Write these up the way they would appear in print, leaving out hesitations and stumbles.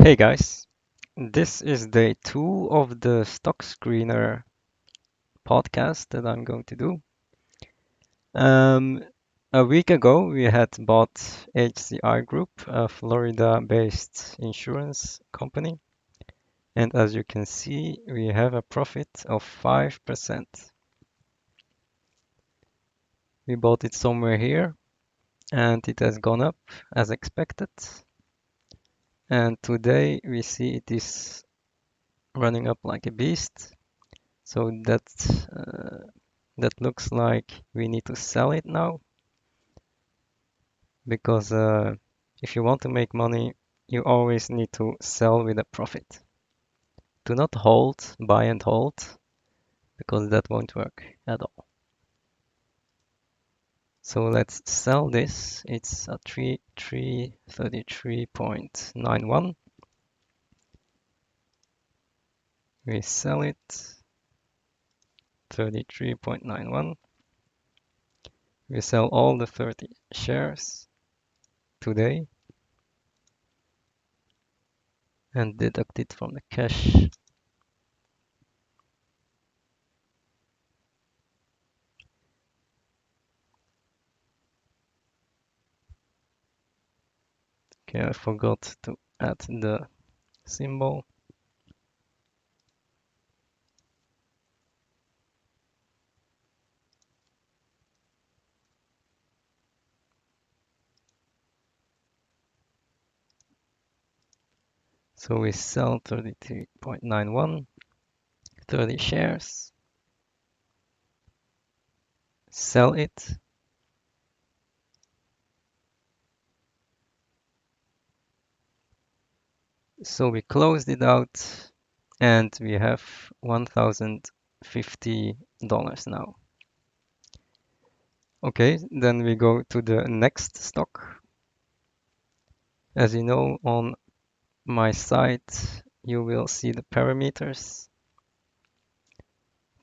Hey guys, this is day 2 of the Stock Screener podcast that I'm going to do. Um, a week ago, we had bought HCI Group, a Florida-based insurance company, and as you can see, we have a profit of 5%. We bought it somewhere here, and it has gone up as expected. And today we see it is running up like a beast. So that looks like we need to sell it now because if you want to make money, you always need to sell with a profit. Do not hold, buy and hold, because that won't work at all. So let's sell this. It's a 333.91. We sell it 33.91. We sell all the 30 shares today and deduct it from the cash. Okay, I forgot to add the symbol. So we sell 33.91, 30 shares, sell it. So we closed it out and we have $1,050 now. Okay, then we go to the next stock. As you know, on my site, you will see the parameters.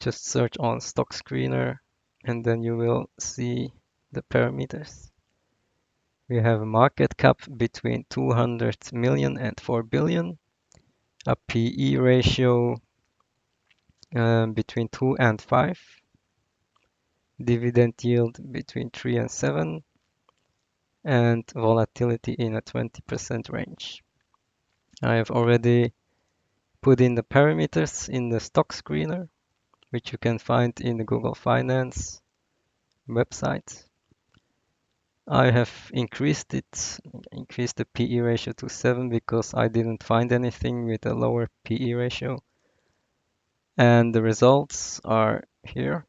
Just search on Stock Screener and then you will see the parameters. We have a market cap between 200 million and 4 billion, a PE ratio between 2 and 5, dividend yield between 3 and 7, and volatility in a 20% range. I have already put in the parameters in the stock screener, which you can find in the Google Finance website. I have increased the PE ratio to 7 because I didn't find anything with a lower PE ratio. And the results are here.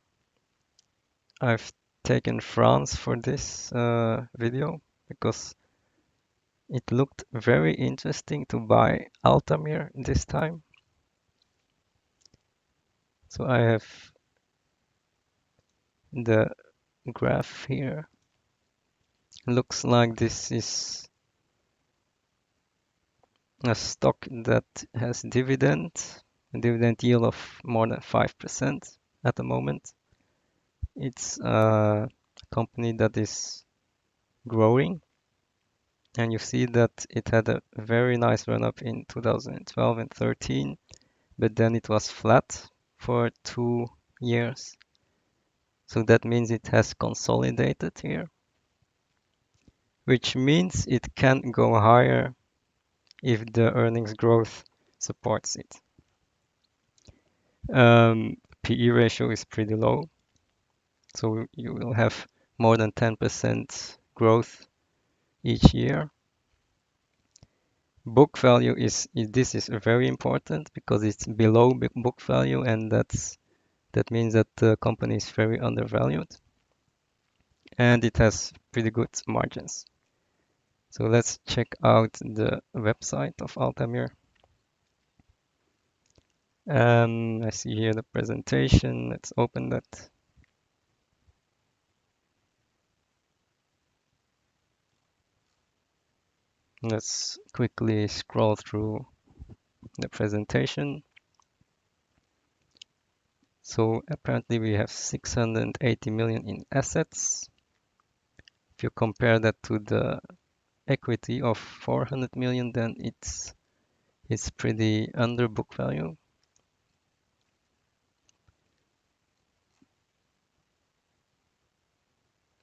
I've taken France for this video because it looked very interesting to buy Altamir this time. So I have the graph here. Looks like this is a stock that has a dividend yield of more than 5% at the moment. It's a company that is growing, and you see that it had a very nice run up in 2012 and 13, but then it was flat for 2 years. So that means it has consolidated here, which means it can go higher if the earnings growth supports it. PE ratio is pretty low, so you will have more than 10% growth each year. Book value is very important because it's below book value, and that means that the company is very undervalued, and it has pretty good margins. So let's check out the website of Altamir. I see here the presentation. Let's open that. Let's quickly scroll through the presentation. So apparently we have 680 million in assets. If you compare that to the equity of 400 million, then it's It's pretty under book value.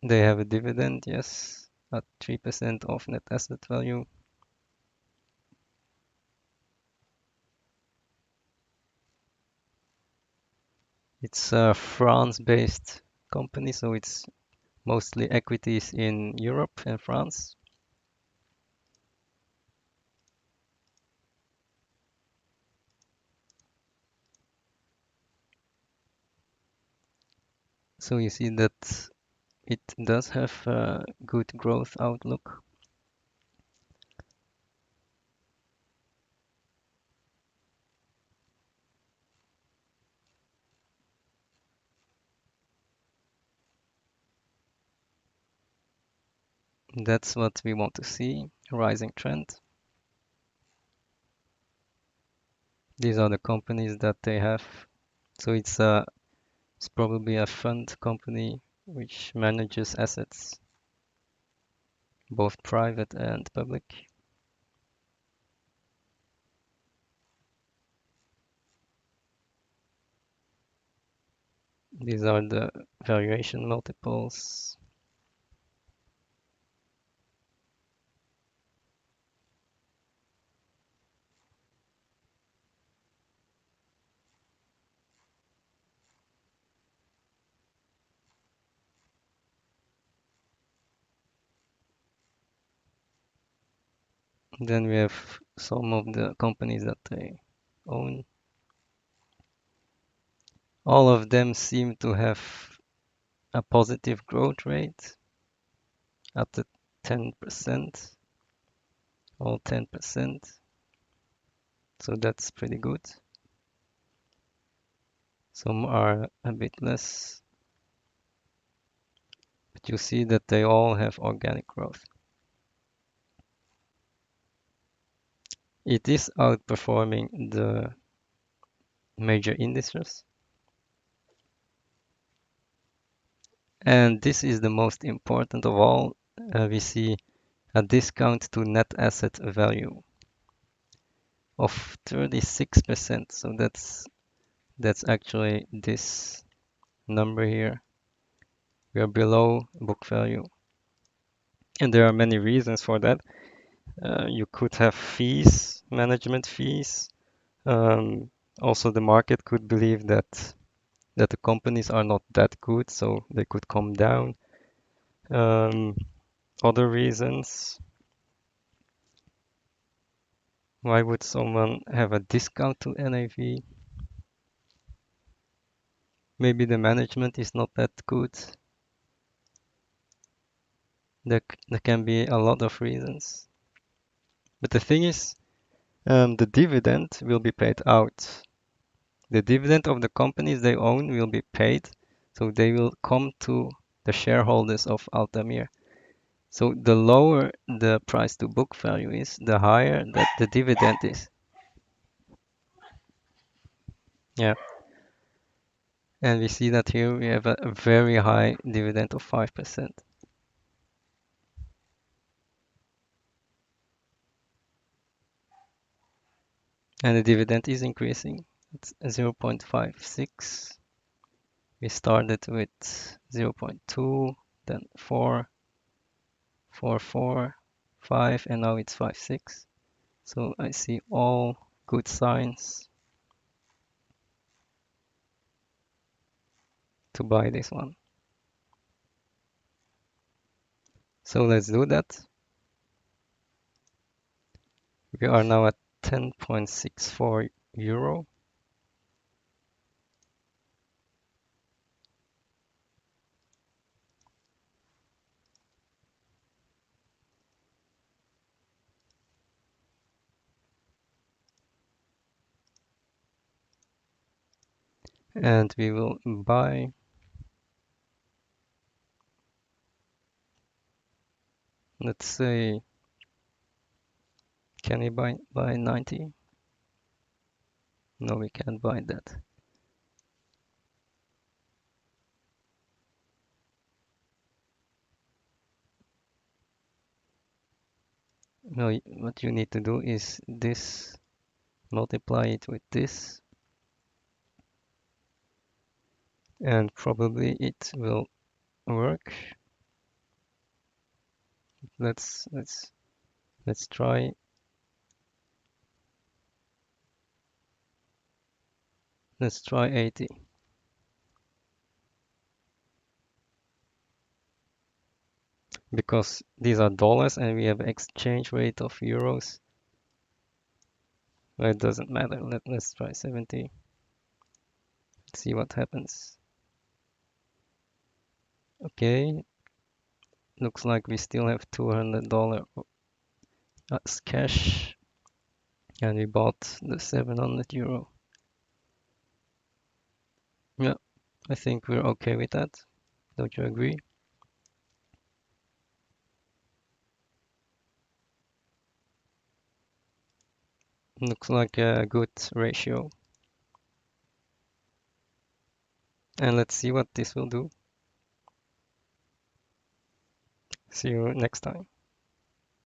They have a dividend, yes, at 3% of net asset value. It's a France-based company, so it's mostly equities in Europe and France. So you see that it does have a good growth outlook. That's what we want to see, a rising trend. These are the companies that they have. So it's probably a fund company which manages assets, both private and public. These are the valuation multiples. Then we have some of the companies that they own. All of them seem to have a positive growth rate at the 10%, all 10%. So that's pretty good. Some are a bit less, but you see that they all have organic growth. It is outperforming the major indices. And this is the most important of all. We see a discount to net asset value of 36%. So that's actually this number here. We are below book value. And there are many reasons for that. You could have fees, management fees. Um, Also, the market could believe that the companies are not that good, so they could come down. Um, Other reasons, why would someone have a discount to NAV? Maybe the management is not that good. There can be a lot of reasons. But the thing is, the dividend will be paid out. The dividend of the companies they own will be paid, so they will come to the shareholders of Altamir. So the lower the price to book value is, the higher that the dividend is. Yeah. And we see that here we have a very high dividend of 5%. And the dividend is increasing. It's 0.56. We started with 0.2, then 4, 4, 4, 5, and now it's 5, 6. So I see all good signs to buy this one. So let's do that. We are now at 10.64 euro. And we will buy, let's say, can we buy 90? No, we can't buy that. No, what you need to do is this multiply it with this, and probably it will work. Let's try. Let's try 80. Because these are dollars and we have exchange rate of euros. Well, it doesn't matter. Let's try 70. Let's see what happens. Okay, looks like we still have $200 as cash, and we bought the 700 euro. Yeah, I think we're okay with that. Don't you agree? Looks like a good ratio. And let's see what this will do. See you next time.